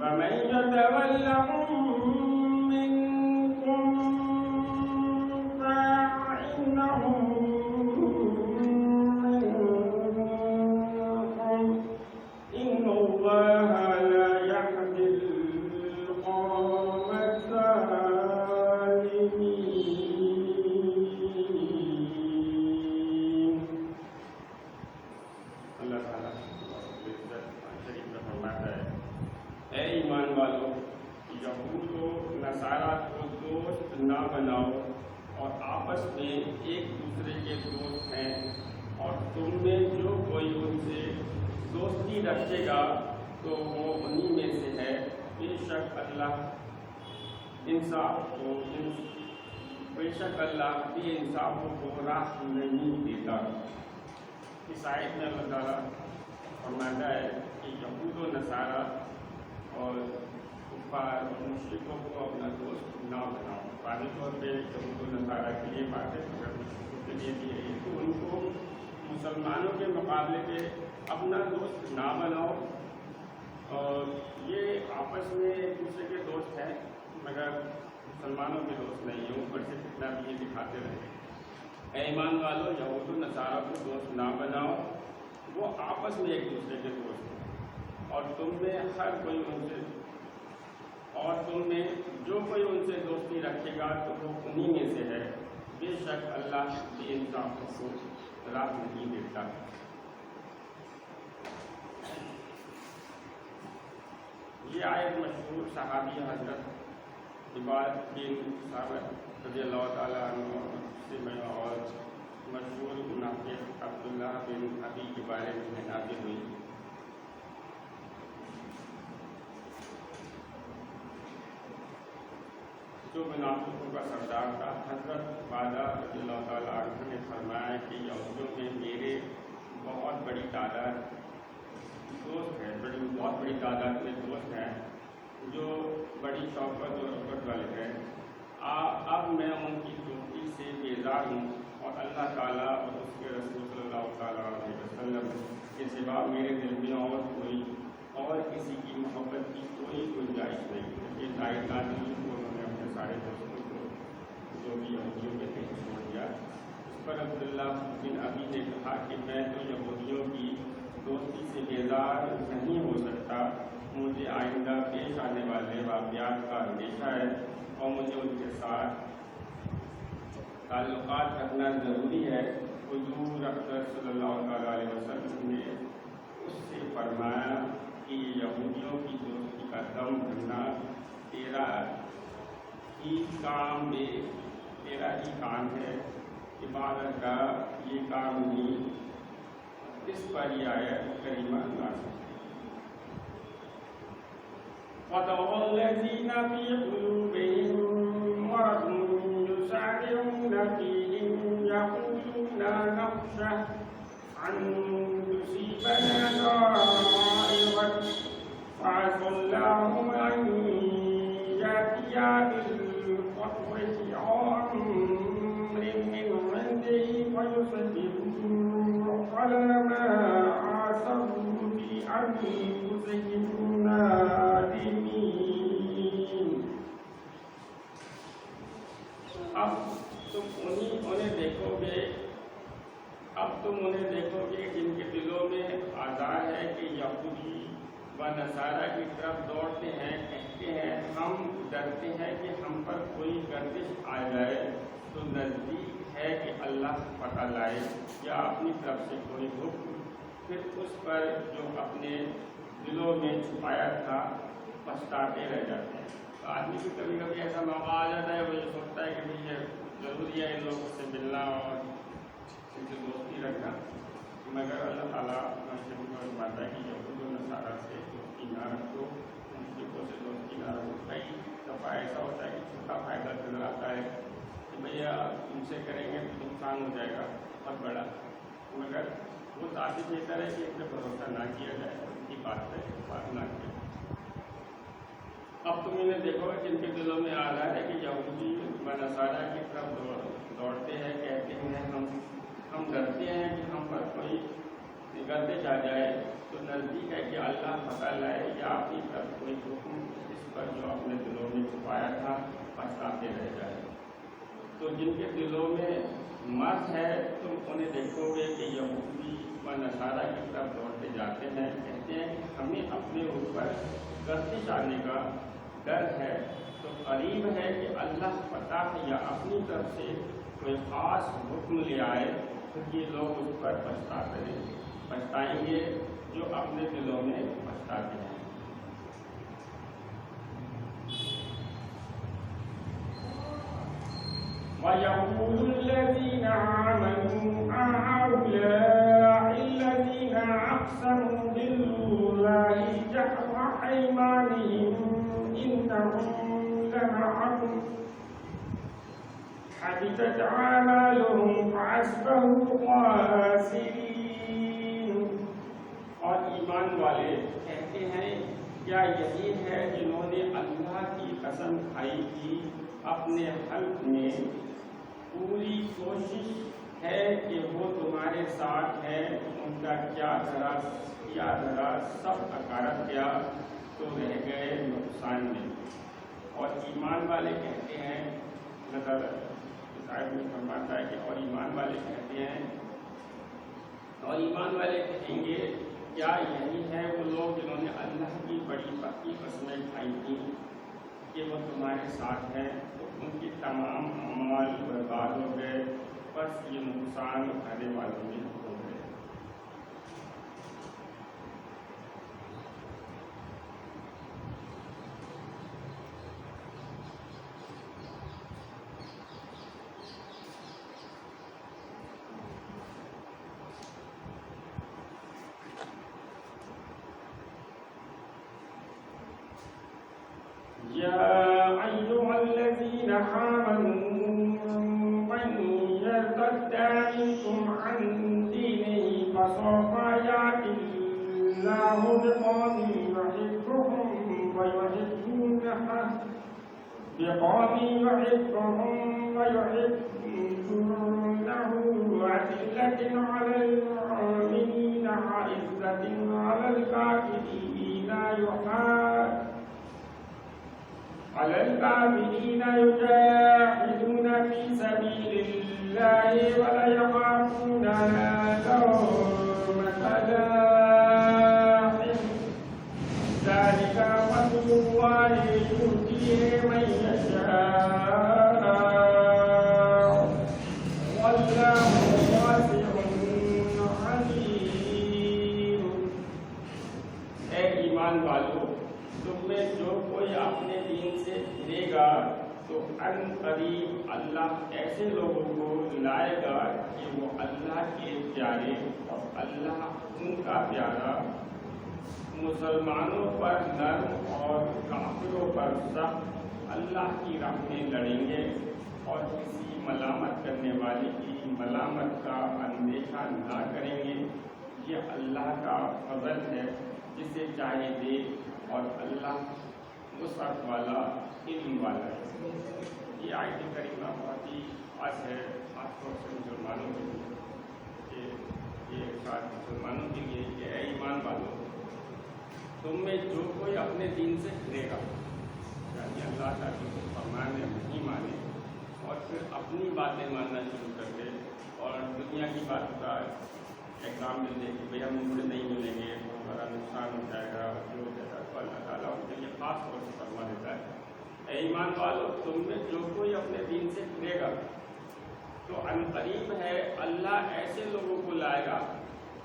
ومن يتولهم منكم فإنهم منكم إن الله لا يهدي القوم الظالمين. اللہ تعالیٰ شریف میں فرماتا ہے اے ایمان والو یہود و نصارہ کو دوست نہ بناؤ اور آپس میں ایک دوسرے کے دوست ہیں اور تم میں جو کوئی ان سے دوستی رکھے گا تو وہ انہی میں سے ہے. بے شک اللہ بے انصافوں کو راہ نہیں دیتا. اس آیت میں اللہ تعالیٰ فرماتا ہے کہ یہود و نصارہ اور کفار اور مشرکوں کو اپنا دوست نہ بناؤ. واضح طور پہ یہود و نصارہ کے لیے بات ہے مگر مشرکوں کے لیے بھی ہے تو ان کو مسلمانوں کے مقابلے پہ اپنا دوست نہ بناؤ. اور یہ آپس میں ایک دوسرے کے دوست ہیں مگر مسلمانوں کے دوست نہیں ہیں. اوپر سے کتنا بھی یہ دکھاتے رہے. اے ایمان والو یہود و نصارہ کو دوست نہ بناؤ، وہ آپس میں ایک دوسرے کے دوست ہیں اور تم میں جو کوئی ان سے دوستی رکھے گا تو وہ انہی میں سے ہے. بے شک اللہ بے انصافوں کو راہ نہیں دیتا. یہ آیت مشہور صحابی حضرت عباد بن ثابت رضی اللہ تعالیٰ عنہ اور مشہور منافق عبداللہ بن ابی کے بارے میں نازل ہوئی. جو منافقوں کا سردار تھا حضرت عبادہ رضی اللہ تعالیٰ عنہ نے فرمایا کہ یہودیوں میں میرے بہت بڑی تعداد دوست ہیں، بہت بڑی تعداد میں دوست ہیں جو بڑی شوقت اور رغبت والے ہیں. اب میں ان کی دوستی سے بیزار ہوں اور اللہ تعالیٰ اور اس کے رسول صلی اللہ تعالیٰ علیہ وسلم کے سوا میرے دل میں اور کسی کی محبت کی کوئی گنجائش نہیں ہے. یہ آیت نازل ہوئی تو انہوں نے اپنے سارے دوستوں کو جو بھی یہودیوں کے تھے چھوڑ دیا. اس پر عبداللہ بن ابی نے کہا کہ میں تو یہودیوں کی دوستی سے بیزار نہیں ہو سکتا. مجھے آئندہ پیش آنے والے واقعات کا اندیشہ ہے اور مجھے ان کے ساتھ تعلقات رکھنا ضروری ہے. حضور اکرم صلی اللہ علیہ وسلم نے اس سے فرمایا کہ یہودیوں کی دوستی کا دم بھرنا تیرا ہی کام ہے. عبادت کا یہ کام نہیں. اس پر یہ آیت کریمہ نازل ہے. وَتَرَى الَّذِينَ فِي قُلُوبِهِم مَّرَضٌ يُسَارِعُونَ فِيهِمْ يَقُولُونَ نَخْشَىٰ أَن تُصِيبَنَا دَائِرَةٌ فَعَسَى اللَّهُ أَن يَأْتِيَ بِالْفَتْحِ أَوْ أَمْرٍ مِّنْ عِندِهِ فَيُصْبِحُوا عَلَىٰ مَا عَصَوْا بِأَنفُسِهِمْ نادمين. اب تم انہیں دیکھو گے جن کے دلوں میں آزار ہے کہ یہودی و نصارہ کی طرف دوڑتے ہیں، کہتے ہیں ہم ڈرتے ہیں کہ ہم پر کوئی گردش آ جائے تو نزدیک ہے کہ اللہ فتح لائے یا اپنی طرف سے کوئی حکم، پھر اس پر جو اپنے دلوں میں چھپایا تھا پچھتاتے رہ جاتے ہیں. تو آدمی کو کبھی کبھی ایسا موقع آ جاتا ہے وہ یہ سوچتا ہے کہ بھئی یہ ضروری ہے ان لوگوں سے ملنا اور ان سے دوستی رکھنا، مگر اللہ تعالیٰ فرماتا ہے کہ یہود و نصارہ سے دوستی نہ رکھو، مشرکوں سے دوستی نہ رکھو. کئی دفعہ ایسا ہوتا ہے کہ چھوٹا فائدہ نظر آتا ہے کہ بھیا تم سے کریں گے تو نقصان ہو جائے گا بہت بڑا، مگر وہ ذاتی بہتر ہے کہ ان پہ بھروسہ نہ کیا جائے، ان کی بات ہے بات نہ کی. اب تم انہیں دیکھو گے جن کے دلوں میں آ رہا ہے کہ یہودی و نصارہ کی طرف دوڑتے ہیں، کہتے ہیں ہم ڈرتے ہیں کہ ہم پر کوئی گردش آ جائے تو نزدیک ہے کہ اللہ پتہ لائے یا اپنی طرف کوئی حکم اس پر جو اپنے دلوں میں چھپایا تھا پچھتاتے رہ جائے۔ تو جن کے دلوں میں مرض ہے تم انہیں دیکھو گے کہ یہودی و نصارہ کی طرف دوڑتے جاتے ہیں، کہتے ہیں کہ ہمیں اپنے اوپر گردش آنے کا ڈر ہے۔ تو قریب ہے کہ اللہ فتح یا اپنی طرف سے کوئی خاص حکم لے آئے، پھر یہ لوگ اس پر پچھتائیں گے جو اپنے دلوں میں پچھتاتے ہیں۔ وَيَقُولُ الَّذِينَ آمَنُوا أَهَؤُلَاءِ الَّذِينَ أَقْسَمُوا بِاللَّهِ جَهْدَ أَيْمَانِهِمْ إِنَّهُمْ لَمَعَكُمْ حَبِطَتْ أَعْمَالُهُمْ فَأَصْبَحُوا خَاسِرِينَ۔ اور ایمان والے کہتے ہیں کیا یہی ہے جنہوں نے اللہ کی قسم کھائی تھی اپنے حلف میں، پوری کوشش ہے کہ وہ تمہارے ساتھ ہے، ان کا کیا ذرا سب اکارت کیا تو رہ گئے نقصان میں۔ اور ایمان والے کہتے ہیں، نظر صاحب میں فرماتا ہے کہ اور ایمان والے کہتے ہیں، اور ایمان والے کہیں گے کیا یہی ہے وہ لوگ جنہوں نے اللہ کی بڑی پکی قسمیں کھائی تھیں کہ وہ تمہارے ساتھ ہیں، تو ان کی تمام اعمال برباد ہو گئے، بس یہ نقصان اٹھانے والوں میں ہو گئے۔ يا أيها الذين آمنوا من يرتد منكم عن دينه فسوف يأتي الله بقوم يحبهم ويحبونه أذلة على المؤمنين عزة على الكافرين يجاهدون في سبيل الله ولا يخافون لومة لائم، ذلك فضل الله يؤتيه من يشاء والله واسع عليم۔ اے ایمان والو، تم میں جو کوئی اپنے دین سے پھرے گا تو ان قریب اللہ ایسے لوگوں کو لائے گا کہ وہ اللہ کے پیارے اور اللہ ان کا پیارا، مسلمانوں پر نرم اور کافروں پر سخت، اللہ کی راہ میں لڑیں گے اور کسی ملامت کرنے والے کی ملامت کا اندیشہ نہ کریں گے۔ یہ اللہ کا فضل ہے، جسے چاہے دے، اور اللہ وسعت والا علم والا ہے۔ یہ آیت کریمہ بہت ہی خاص ہے، خاص طور سے مسلمانوں کے لیے، کہ یہ خاص مسلمانوں کے لیے کہ اے ایمان والوں، تم میں جو کوئی اپنے دین سے پھرے گا، یعنی اللہ کا جو فرمان ہے نہیں مانے اور پھر اپنی باتیں ماننا شروع کر دے اور دنیا کی بات کا احکام مل دے کہ بھئی ہم ان سے نہیں ملیں گے تو ہمارا نقصان ہو جائے گا، جو ہو جائے گا، تو اللہ تعالیٰ ان کے لیے خاص طور سے فرما دیتا ہے اے ایمان والو، تم میں جو کوئی اپنے دین سے پھرے گا تو عنقریب ہے اللہ ایسے لوگوں کو لائے گا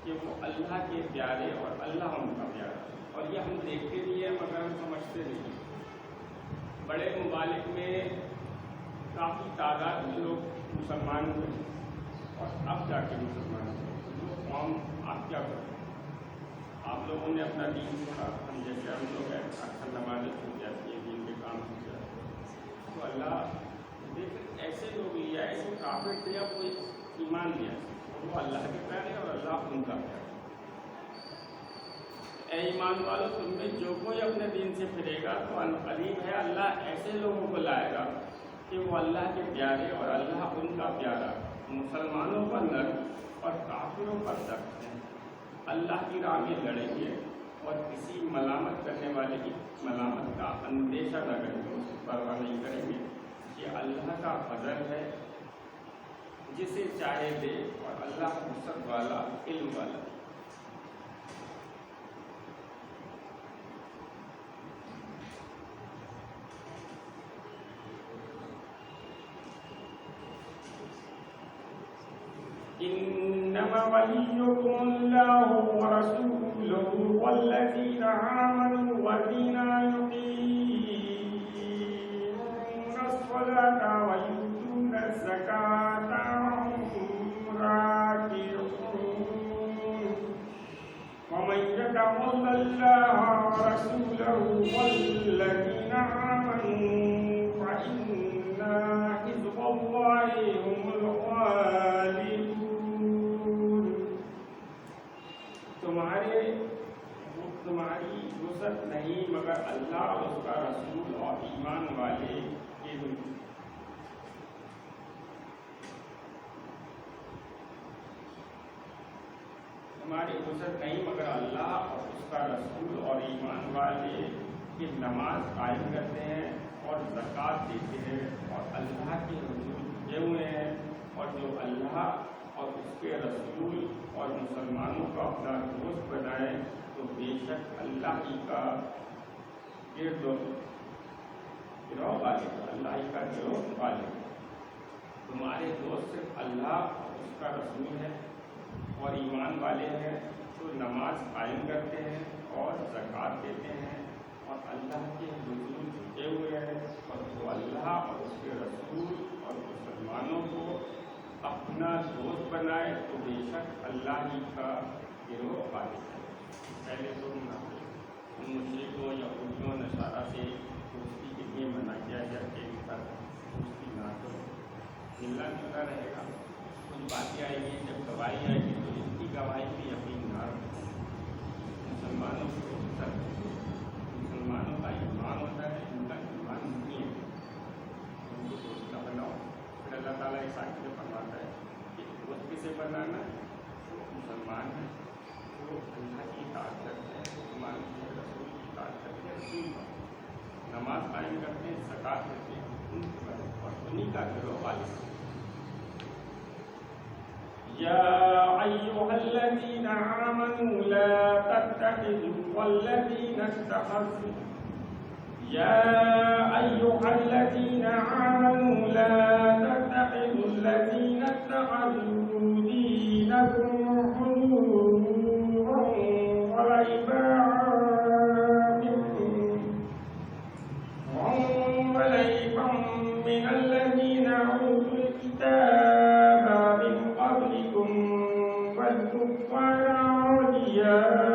کہ وہ اللہ کے پیارے اور اللہ ان کا پیارا۔ اور یہ ہم دیکھتے بھی ہیں مگر ہم سمجھتے نہیں۔ بڑے ممالک میں کافی تعداد میں لوگ مسلمان ہوئے اور اب جا کے مسلمان ہوئے۔ وہ قوم آپ کیا کرتے ہیں؟ آپ لوگوں نے اپنا دین چھوڑا، ہم جیسے ہم لوگ ہیں اکثر نمازیں چھوٹ جاتی ہیں، دین کے کام چھوٹ جاتے ہیں۔ تو اللہ دیکھ ایسے لوگ لیا، ایسے کافر تھے، اب کوئی ایمان لیا، وہ اللہ کے پیارے اور اللہ ان کا پیارا۔ اے ایمان والو، تم میں جو کوئی اپنے دین سے پھرے گا تو عنقریب ہے اللہ ایسے لوگوں کو لائے گا کہ وہ اللہ کے پیارے اور اللہ ان کا پیارا، مسلمانوں پر نرم اور کافروں پر سخت ہے۔ اللہ کی راہ میں لڑیں گے اور کسی ملامت کرنے والے کی ملامت کا اندیشہ نہ کریں گے، اس کی پرواہ نہیں کریں گے. یہ اللہ کا فضل ہے، جسے چاہے دے، اور اللہ وسعت والا، علم والا. انما وليكم الله ورسوله والذين آمنوا والذين يقيمون الصلاة ويؤتون الزكاة وهم راكعون. ومن يتول الله ورسوله والذين آمنوا فإن حزب الله هم الغالبون. تمہاری وسعت نہیں مگر اللہ اور اس کا رسول اور ایمان والے کے تمہاری وسعت نہیں مگر اللہ اور اس کا رسول اور ایمان والے کی نماز قائم کرتے ہیں اور زکوٰۃ دیتے ہیں اور اللہ کے حضور جھکے ہوئے ہیں، اور جو اللہ اور اس کے رسول اور مسلمانوں کو اپنا دوست بنائے تو بے شک اللہ ہی کا گروہ والے، اللہ ہی کا گروہ والے. تمہارے دوست صرف اللہ اور اس کا رسول ہے اور ایمان والے ہیں، جو نماز قائم کرتے ہیں اور زکوٰۃ دیتے ہیں اور اللہ کے حضور جھکے ہوئے ہیں، اور جو اللہ اور اس کے رسول اور مسلمانوں کو اپنا دوست بنائے تو بے شک اللہ ہی کا گروہ والے ہے. پہلے تو مشرکوں یا یہودیوں نصارہ سے دوستی کے لیے منع کیا گیا کہ ان پر دوستی نہ کرو، ملنا جلنا رہے گا. کچھ باتیں آئیں گی، جب گواہی آئے گی تو ان کی گواہی پہ یقین نہ رکھو. مسلمانوں کو مسلمانوں کا ایمان ہوتا ہے، ان کا ایمان نہیں ہے. ان کو دوست نہ بناؤ. پھر اللہ تعالیٰ اس آیت میں فرماتا ہے کہ دوست کسے بنانا؟ جو مسلمان ہے، جو اللہ کی اطاعت کرتے ہیں، مسلمان کے رسول کی اطاعت کرتے ہیں، رسول کا نماز قائم کرتے ہیں، زکوٰۃ دیتے ہیں، ان کے بارے اور انہیں کا گروہ والے. یا ایھا الذین آمنوا لا تتخذوا والذین اتخذوا يا أيها الذين آمنوا لا تتخذوا الذين اتخذوا دينكم هزوا ولعبا من الذين أوتوا الكتاب من قبلكم والكفار أولياء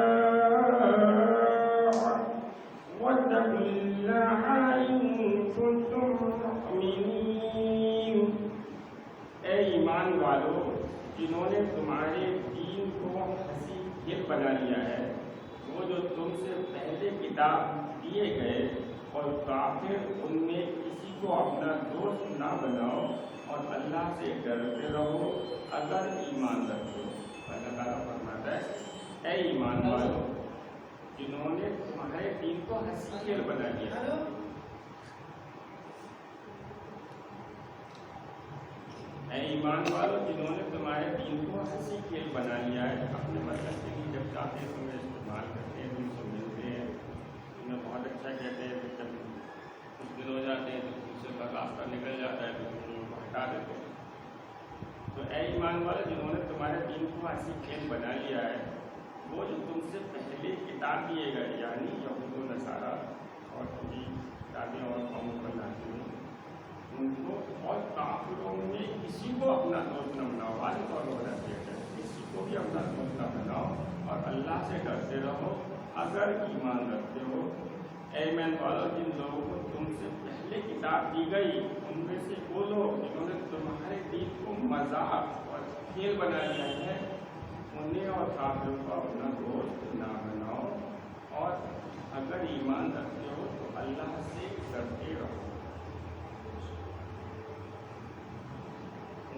واتقوا الله إن كنتم مؤمنين. اے ایمان والو، جنہوں نے تمہارے دین کو ہنسی کھیل بنا لیا ہے، وہ جو تم سے پہلے کتاب دیے گئے، اور کافر ان میں کسی کو اپنا دوست نہ بناؤ، اور اللہ سے ڈرتے رہو اگر ایمان رکھتے ہو. اللہ تعالیٰ فرماتا ہے اے ایمان والو، جنہوں نے تمہارے دین کو ہنسی کھیل بنا لیا. اے ایمان والو، جنہوں نے تمہارے دین کو ہنسی کھیل بنا لیا ہے. اپنے مطلب کے لیے جب چاہتے ہیں تمہیں استعمال کرتے ہیں، تم سے ملتے ہیں، تمہیں بہت اچھا کہتے ہیں، پھر جب کچھ دن ہو جاتے ہیں تو تم سے راستہ نکل جاتا ہے تو تم ان کو ہٹا دیتے ہیں. تو اے ایمان والو، جنہوں نے تمہارے دین کو ہنسی کھیل بنا لیا ہے، وہ جو تم سے پہلے کتاب دیے گئے، یعنی یہود و نصارہ اور بھی کتابیں اور قوموں پر نازل ہوئی، ان کو اور کافروں میں کسی کو اپنا دوست نہ بناؤ. واضح طور پر کسی کو بھی اپنا دوست نہ بناؤ، اور اللہ سے ڈرتے رہو اگر ایمان رکھتے ہو. اے ایمان والو، جن لوگوں کو تم سے پہلے کتاب دی گئی ان میں سے وہ لوگ جنہوں نے تمہارے دین کو مذاق اور کھیل بنا لیا ہے، انہیں اور کافروں کو اپنا دوست نہ بناؤ، اور اگر ایمان رکھتے ہو تو اللہ سے ڈرتے رہو.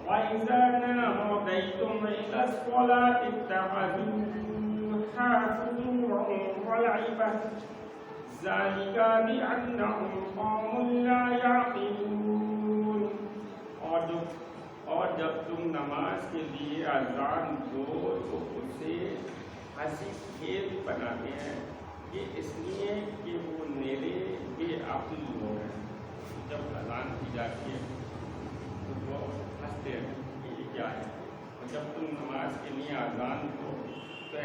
وَإِذَا نَادَيْتُمْ إِلَى الصَّلَاةِ اتَّخَذُوهَا فيها فجورا ولعبا ذلك بأنهم قوم لا يعقلون. اور جب تم نماز کے لیے اذان دو تو اسے ہنسی کھیل بناتے ہیں، یہ اس لیے کہ وہ نیرے بے عقل لوگ ہیں. جب اذان کی جاتی ہے تو وہ ہنستے ہیں کہ یہ کیا ہے، اور جب تم نماز کے لیے اذان دو تو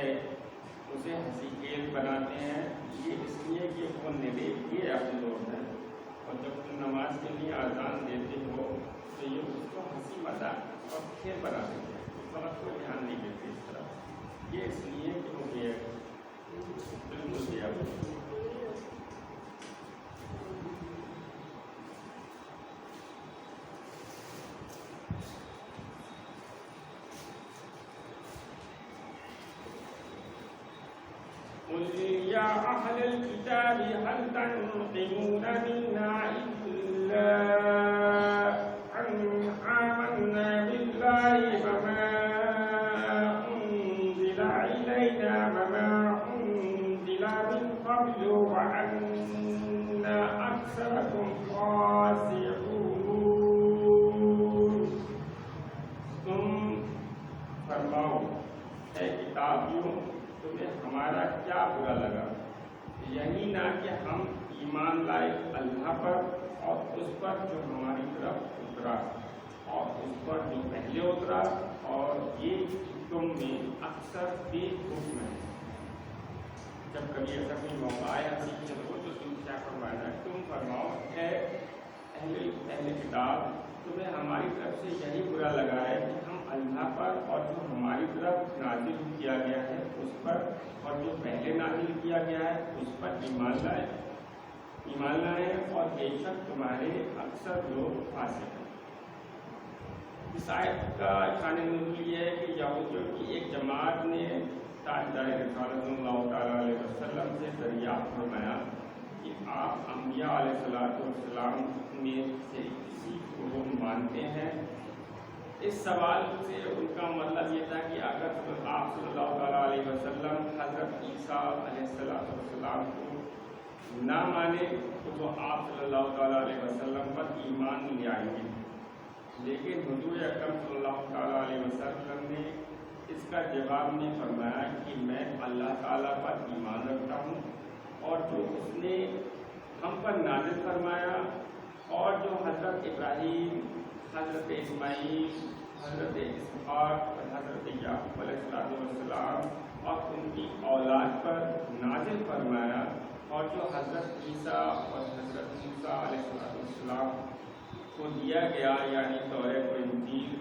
اسے ہنسی کھیل بناتے ہیں، یہ اس لیے کہ وہ نیرے بے عقل لوگ ہیں. اور جب تم نماز کے لیے اذان دیتے ہو تو یہ اس کو ہنسی مذاق اور کھیل بنا دیتے ہیں، اس وقت کوئی دھیان نہیں دیتے اس طرح. یہ اس لیے کہ وہ بالکل دیا قل يا أهل الكتاب هل تنقمون منا إلا أن آمنا بالله وما أنزل إلينا وما أنزل من قبل وأن أكثركم فاسقون. تم فرماؤ اے کتابیوں، تمہیں ہمارا کیا برا لگا؟ یہی نہ کہ ہم ایمان لائے اللہ پر اور اس پر جو ہماری طرف اترا اور اس پر جو پہلے اترا، اور یہ تم میں اکثر بے حکم ہے. جب کبھی ایسا کوئی موقع آیا تو تم کیا فرمانا ہے؟ تم فرماؤ اے اہل کتاب، تمہیں ہماری طرف سے یہی برا لگا ہے کہ ہم اللہ پر اور جو ہماری طرف نازل کیا گیا ہے اس پر اور جو پہلے نازل کیا گیا ہے اس پر ایمان لائے اور بے شک تمہارے اکثر لوگ فاسق ہیں. اس آیت کا شان نزول یہ ہے کہ یہودیوں کی ایک جماعت نے تاجدار رسالت اللہ تعالیٰ علیہ وسلم سے دریافت فرمایا کہ آپ انبیاء علیہ السلام میں سے کسی کو مانتے ہیں. اس سوال سے ان کا مطلب یہ تھا کہ اگر آپ صلی اللہ تعالیٰ علیہ وسلم حضرت عیسیٰ علیہ السلام کو نہ مانے تو وہ آپ صلی اللہ تعالیٰ علیہ وسلم پر ایمان لے آئیں گے. لیکن حضور اکرم صلی اللہ تعالیٰ علیہ وسلم نے اس کا جواب میں فرمایا کہ میں اللہ تعالیٰ پر ایمان رکھتا ہوں اور جو اس نے ہم پر نازل فرمایا اور جو حضرت ابراہیم، حضرت اسماعیل، حضرت اسحاق اور حضرت یعقوب علیہ السلام اور ان کی اولاد پر نازل فرمایا اور جو حضرت عیسیٰ اور حضرت موسیٰ علیہ السلام کو دیا گیا یعنی تورات و انجیل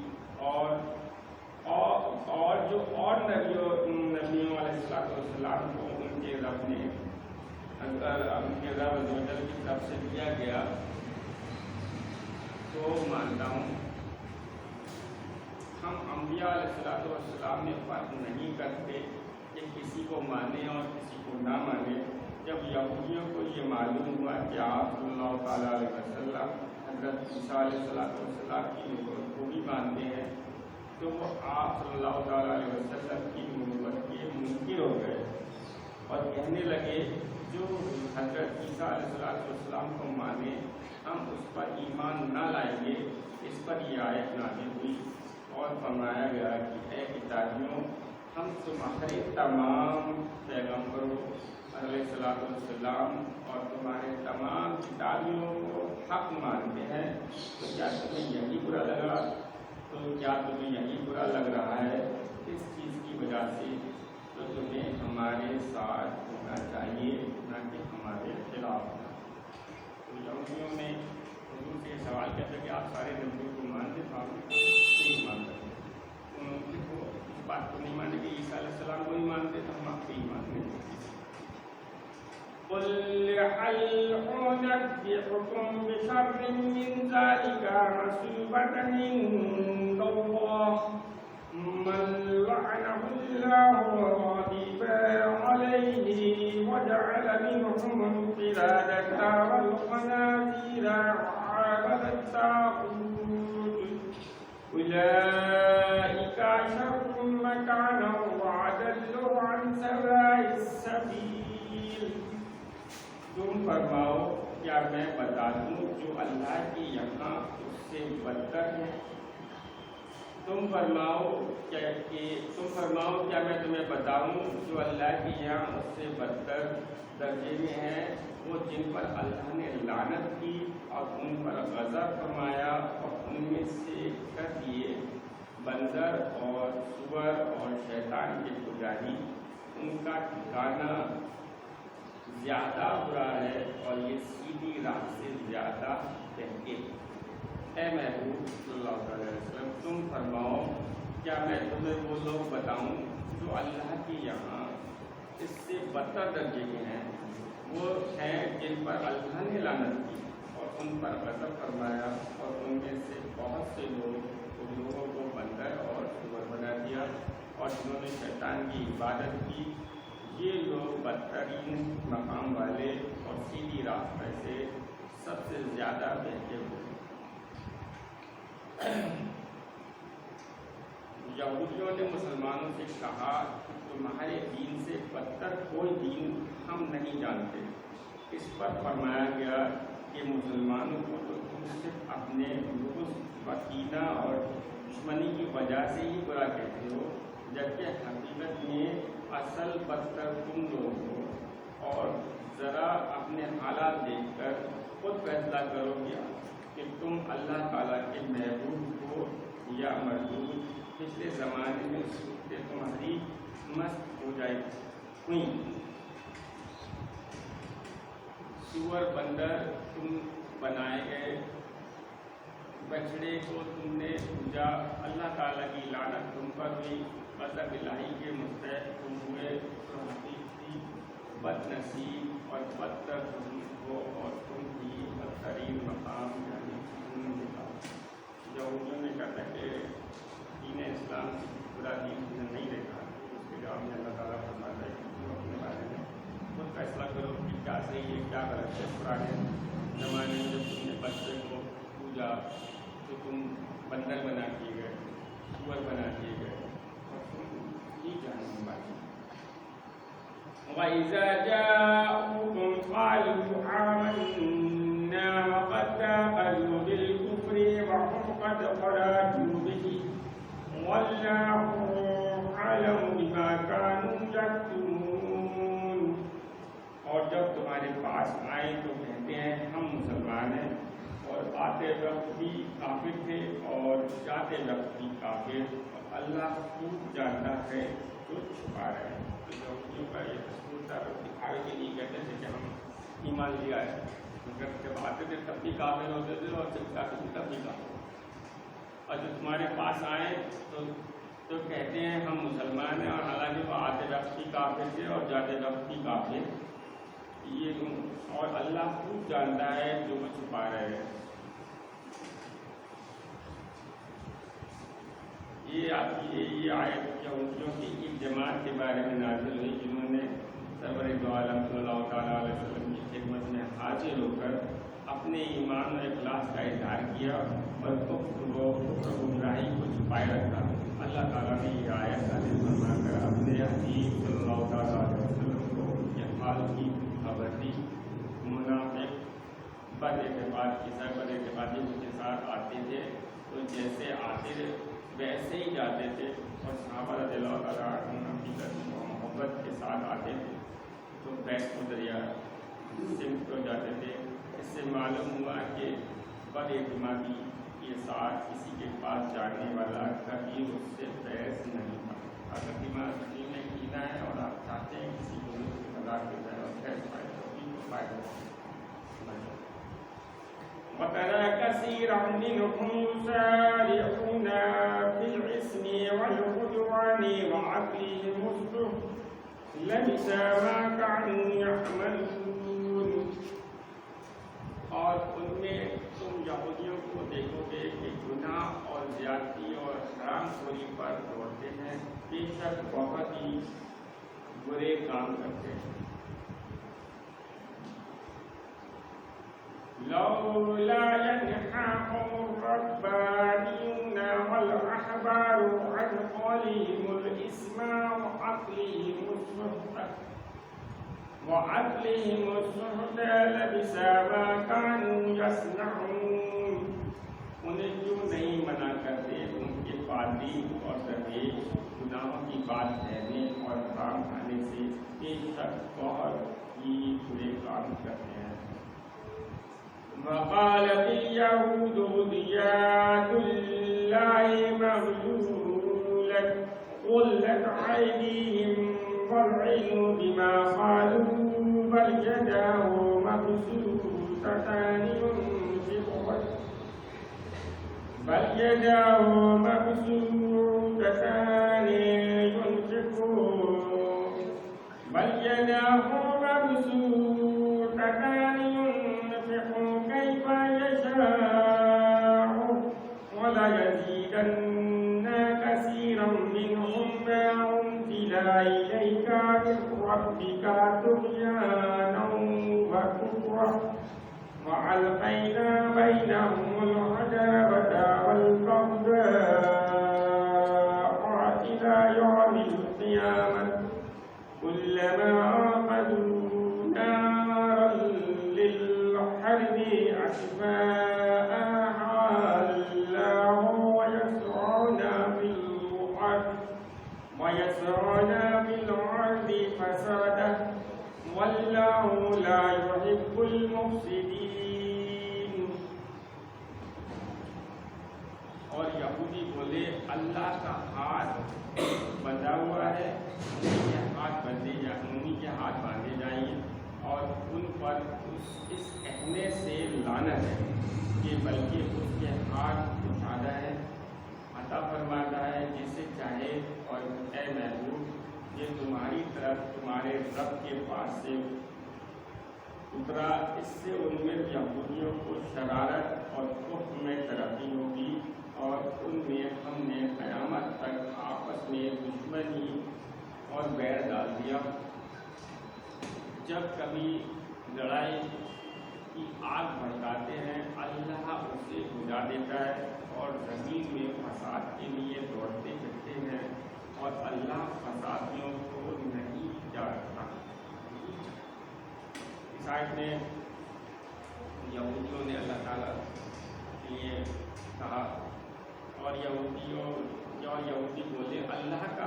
اور جو اور نبیوں علیہ السلام کو ان کے رب عزوجل کی طرف سے دیا گیا تو مانتا ہوں. ہم انبیاء علیہ السلام میں فرق نہیں کرتے کہ کسی کو مانے اور کسی کو نہ مانے. جب یہودیوں کو یہ معلوم ہوا کہ آپ صلی اللہ تعالیٰ علیہ وسلم حضرت عیسیٰ علیہ السلام کی نبوت کو بھی مانتے ہیں تو وہ آپ صلی اللہ تعالیٰ علیہ وسلم کی نبوت کے منکر ہو گئے اور کہنے لگے جو حضرت عیسیٰ علیہ السلام کو مانے ہم اس پر ایمان نہ لائیں گے. اس پر یہ آیت نازل ہوئی اور فرمایا گیا کہ اے کتابیوں، ہم تمہارے تمام پیغمبروں علیہ السلام اور تمہارے تمام کتابیوں کو حق مانتے ہیں. تو کیا تمہیں یہی برا لگ رہا ہے اس چیز کی وجہ سے تو تمہیں ہمارے ساتھ ہونا چاہیے نہ کہ ہمارے خلاف. تو یہودیوں نے حضور سے سوال کیا تھا کہ آپ سارے نبیوں کو مانتے تو آپ نہیں مانتے. اس بات کو نہیں مانتے کہ عیسیٰ علیہ السلام کو نہیں مانتے تو ہم آپ کو ہی مانتے. قل هل أنبئكم بشر من ذلك مثوبة عند الله من لعنه الله وغضب عليه وجعل منهم القردة والخنازير وعبد الطاغوت أولئك شر مكانا وأضل عن سواء بتا دوں جو اللہ کے یہاں اس سے بدتر ہے؟ تم فرماؤ کیا میں تمہیں بتاؤں جو اللہ کے یہاں اس سے بدتر درجے میں ہیں، وہ جن پر اللہ نے لعنت کی اور ان پر غضب فرمایا اور ان میں سے کر دیے بندر اور سور اور شیطان کے پجاری، ان کا ٹھکانہ زیادہ برا ہے اور یہ سیدھی راہ سے زیادہ بہتے ہیں۔ اے محبوب صلی اللہ علیہ وسلم، تم فرماؤ کیا میں تمہیں وہ لوگ بتاؤں جو اللہ کے یہاں اس سے بدتر درجے کے ہیں؟ وہ ہیں جن پر اللہ نے لعنت کی اور ان پر غضب فرمایا اور ان میں سے بہت سے لوگوں کو بندر اور سور بنا دیا اور جنہوں نے شیطان کی عبادت کی، یہ لوگ بدترین مقام والے اور سیدھی راہ پر سے سب سے زیادہ بہتے ہوئے۔ یہودیوں نے مسلمانوں سے کہا کہ تمہارے دین سے بدتر کوئی دین ہم نہیں جانتے۔ اس پر فرمایا گیا کہ مسلمانوں کو تو تم صرف اپنے بغض و کینہ اور دشمنی کی وجہ سے ہی برا کہتے ہو، جبکہ حقیقت میں اصل بدتر تم لوگ ہو، اور ذرا اپنے حالات دیکھ کر خود فیصلہ کرو کہ تم اللہ تعالیٰ کے محبوب ہو یا مردود۔ پچھلے زمانے میں صورتیں تمہاری مست ہو ہوئیں، سور بندر تم بنائے گئے، بچڑے کو تم نے پوجا، اللہ تعالیٰ کی لعنت تم پر ہوئی، غضب الہی کے مستحق تم ہوئے، تو حقیقی بد نصیب اور بدتر تم ہو اور تم ہی بدترین مقام یعنی یہودیوں نے کہا کہ دین اسلام برا دین نہیں دیکھا۔ اس کے جواب میں اللہ تعالیٰ فرماتا ہے کہ تم اپنے بارے میں خود فیصلہ کرو کہ کیا صحیح ہے کیا غلط ہے۔ پرانے زمانے میں جب تم نے بچے کو پوجا تو تم بندر بنا دیے گئے، سور بنا دیے گئے اور تم ہی جہنم والے۔ وَإِذَا جَاءُوكُمْ قَالُوا آمَنَّا وَقَدْ دَخَلُوا بِالْكُفْرِ وَهُمْ قَدْ خَرَجُوا بِهِ وَاللَّهُ أَعْلَمُ بِمَا كَانُوا يَكْتُمُونَ۔ اور جب تمہارے پاس آئیں تو کہتے ہیں ہم مسلمان ہیں، اور آتے وقت بھی کافر تھے اور جاتے وقت بھی کافر، اور اللہ خوب جانتا ہے جو چھپا رہے ہیں۔ تو یہودیوں کا یہ دستور تھا، دکھاوے کے لیے کہتے تھے کہ ہم ایمان لیا ہے، مگر جب آتے تھے تب بھی کافر ہوتے تھے اور جب جاتے تھے تب بھی کافر، اور جب تمہارے پاس آئیں تو کہتے ہیں ہم مسلمان ہیں، اور حالانکہ وہ آتے وقت بھی کافر تھے اور جاتے وقت بھی کافر۔ یہ اور اللہ خوب جانتا ہے جو وہ چھپا رہے ہیں۔ یہ آیت یہودیوں کی ایک جماعت کے بارے میں نازل ہوئی جنہوں نے سرور دو عالم صلی اللہ تعالیٰ علیہ وسلم کی خدمت میں حاضر ہو کر اپنے ایمان و اخلاص کا اظہار کیا اور کفر و گمراہی کو چھپائے رکھا۔ اللہ تعالیٰ نے یہ آیت نازل فرما کر اپنے حبیب صلی اللہ تعالیٰ علیہ وسلم کو یہ حال کی خبر دی۔ منافق بد اعتقادی کے ساتھ آتے تھے تو جیسے آتے ویسے ہی جاتے تھے، اور صحابہ رضی اللہ تعالیٰ عنہم حقیقت و محبت کے ساتھ آتے تھے تو بیت و دریا سمت ہو جاتے تھے۔ اس سے معلوم ہوا کہ بد اعتمادی کے ساتھ کسی کے پاس جانے والا کبھی اس سے بحث نہیں تھا۔ اگر دماغی میں کینا ہے اور آپ چاہتے ہیں کسی کو مذاق ہو جائے اور بحث پائے تو بھی کو فائدہ وَتَرَى كَثِيرًا مِّنْهُمْ يُسَارِعُونَ فِي الْإِثْمِ وَالْعُدْوَانِ وَأَكْلِهِمُ السُّحْتَ لَبِئْسَ مَا كَانُوا يَعْمَلُونَ۔ اور ان میں تم یہودیوں کو دیکھو گے کہ گناہ اور زیادتی اور حرام خوری پر دوڑتے ہیں، بے شک بہت ہی برے کام کرتے ہیں۔ لولا ينهاهم الربانيون والأحبار عن قولهم الإثم وأكلهم السحت لبئس ما كانوا بے شک بہت ہی برے کام کرتے ہیں۔ وقالت اليهود يد الله مغلولة غلت أيديهم والعلم بما قالوا بل يداه مبسوطتان ينفق كيف يشاء وليزيدن كثيرا منهم ما أنزل إليك من ربك طغيانا وكفرا وألقينا بينهم العداوة والبغضاء إلى يوم القيامة كلما عقدوا نارا للحرب أشفاءها الله ويسعون في الأرض فسادا والله لا يحب المفسدين۔ اور یہودی بولے اللہ کا ہاتھ بندھا ہوا ہے، انہیں کے ہاتھ باندھے جائیں اور ان پر اس کہنے سے لعنت ہے کہ بلکہ اس کے ہاتھ اٹھاتا ہے، عطا فرماتا ہے جسے چاہے، اور اے محبوب یہ تمہاری طرف تمہارے رب کے پاس سے اترا۔ اس سے ان میں یہودیوں کو شرارت اور کفر میں ترقی ہوگی اور ان میں ہم نے قیامت تک آپس میں دشمنی اور بیر ڈال دیا۔ جب کبھی لڑائی کی آگ بھڑکاتے ہیں اللہ اسے بجھا دیتا ہے اور زمین میں فساد کے لیے دوڑتے پھرتے ہیں اور اللہ فسادیوں کو نہیں جانتا۔ اس آیت میں یہودیوں نے اللہ تعالیٰ کے لیے کہا اور یہودی بولے اللہ کا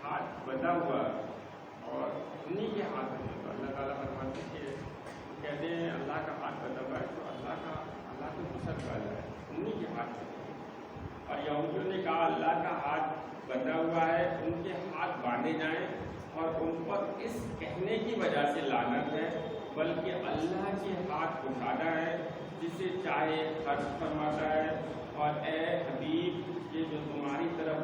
ہاتھ بندھا ہوا اور انہیں کے ہاتھ میں، تو اللہ تعالیٰ فرماتے کہ کہتے ہیں اللہ کا ہاتھ بندھا ہوا ہے تو اللہ کو غصہ والا ہے، انہیں کے ہاتھ میں۔ اور یہودیوں نے کہا اللہ کا ہاتھ بندھا ہوا ہے، ان کے ہاتھ باندھے جائیں اور ان پر اس کہنے کی وجہ سے لعنت ہے، بلکہ اللہ کے ہاتھ اٹھاتا ہے جسے چاہے خرچ فرماتا ہے۔ اور اے حبیب یہ جو تمہاری طرف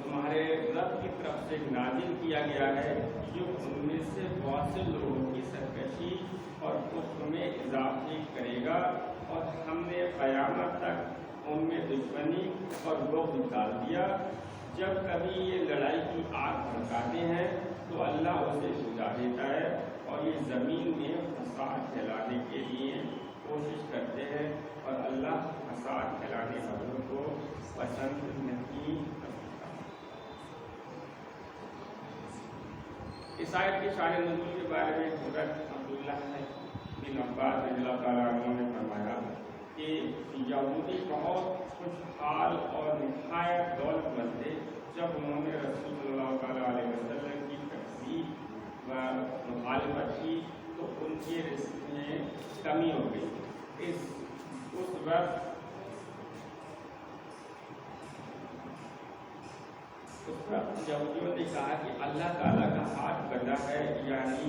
تمہارے رب کی طرف سے نازل کیا گیا ہے جو ان میں سے بہت سے لوگوں کی سرکشی اور کفر میں اضافے کرے گا، اور ہم نے قیامت تک ان میں دشمنی اور بغض ڈال دیا۔ جب کبھی یہ لڑائی کی آگ بھڑکاتے ہیں تو اللہ اسے بجھا دیتا ہے اور یہ زمین میں فساد پھیلانے کے لیے کوشش کرتے ہیں، اور اللہ فساد پھیلانے والوں کو پسند نہیں کرتا۔ اس آیت کے شان نزول کے بارے میں حضرت عبداللہ بن عباس رضی اللہ تعالیٰ عنہ نے فرمایا کہ یہودی بہت خوشحال اور نہایت دولت مند تھے۔ جب انہوں نے رسول صلی اللہ تعالیٰ علیہ وسلم کی تکذیب و مخالفت کی تو ان کے رزق میں کمی ہو گئی۔ اس وقت یہودیوں نے کہا کہ اللہ تعالیٰ کا ہاتھ بندھا ہے، یعنی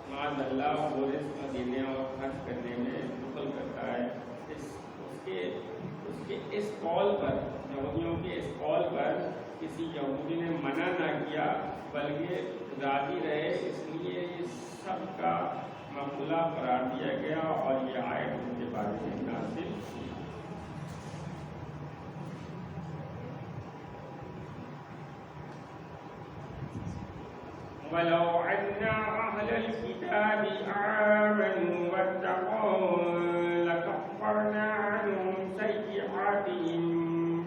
معاذ اللہ وہ رزق دینے اور خرچ کرنے میں بخل کرتا ہے۔ اس قول پر یہودیوں کے اس قول پر کسی یہودی نے منع نہ کیا بلکہ راضی رہے، اس لیے اس سب کا مقبولہ قرار دیا گیا اور یہ آیت ان کے بارے میں نازل ہوئی۔ وَلَوْ أَنَّ أَهْلَ الْكِتَابِ آمَنُوا وَاتَّقَوْا لَكَفَّرْنَا عَنْهُمْ سَيِّئَاتِهِمْ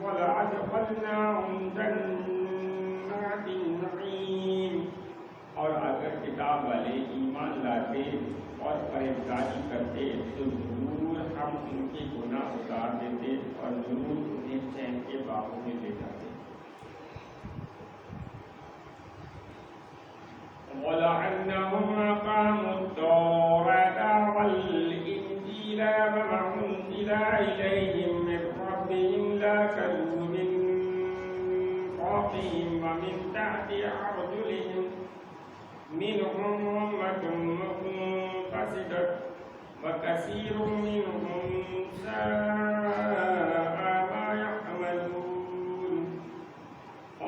وَلَأَدْخَلْنَاهُمْ جَنَّاتِ النَّعِيمِ۔ اور اگر کتاب والے ایمان لاتے اور پرہیزگاری کرتے تو ضرور ہم ان کے گناہ اتار دیتے اور ضرور انہیں چین کے باغوں میں لے جاتے۔ وَلَا أنهم أقاموا التوراة والإنجيل وما أنزل إليهم من ربهم لأكلوا من فوقهم ومن تحت أرجلهم منهم أمة مقتصدة وكثير منهم ساء ما يعملون.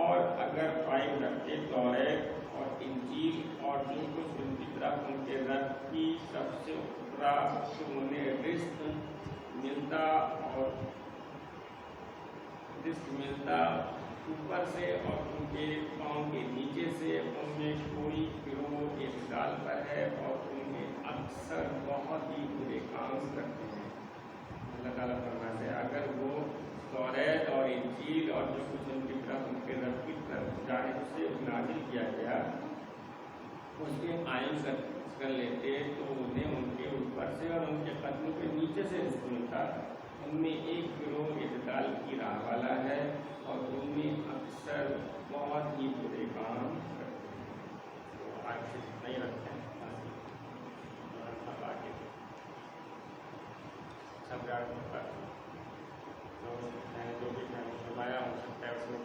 اور اگر قائم رکھتے توریت اور انجیل اور جو کچھ ان کی طرف ان کے رب کی سب سے اترا تو انہیں رزق ملتا اور رزق ملتا اوپر سے اور ان کے پاؤں کے نیچے سے. ان میں کوئی گروہ اعتدال پر ہے اور ان میں اکثر بہت ہی برے کام کرتے ہیں. اللہ تعالیٰ فرماتے ہیں اگر وہ توریت اور انجیل اور جو کچھ ان کی طرف ان کے رب کی طرف جانب سے نازل کیا گیا اس کے قائم کر لیتے تو انہیں ان کے اوپر سے اور ان کے قدموں کے نیچے سے رزق ملتا. ان میں ایک گروہ اعتدال کی راہ والا ہے اور ان میں اکثر بہت ہی برے کام کرتے ہیں. تو آج سے نہیں رکھتے ہیں اب آگے سب تو میں نے جو بھی فرمایا ہو سکتا ہے اس میں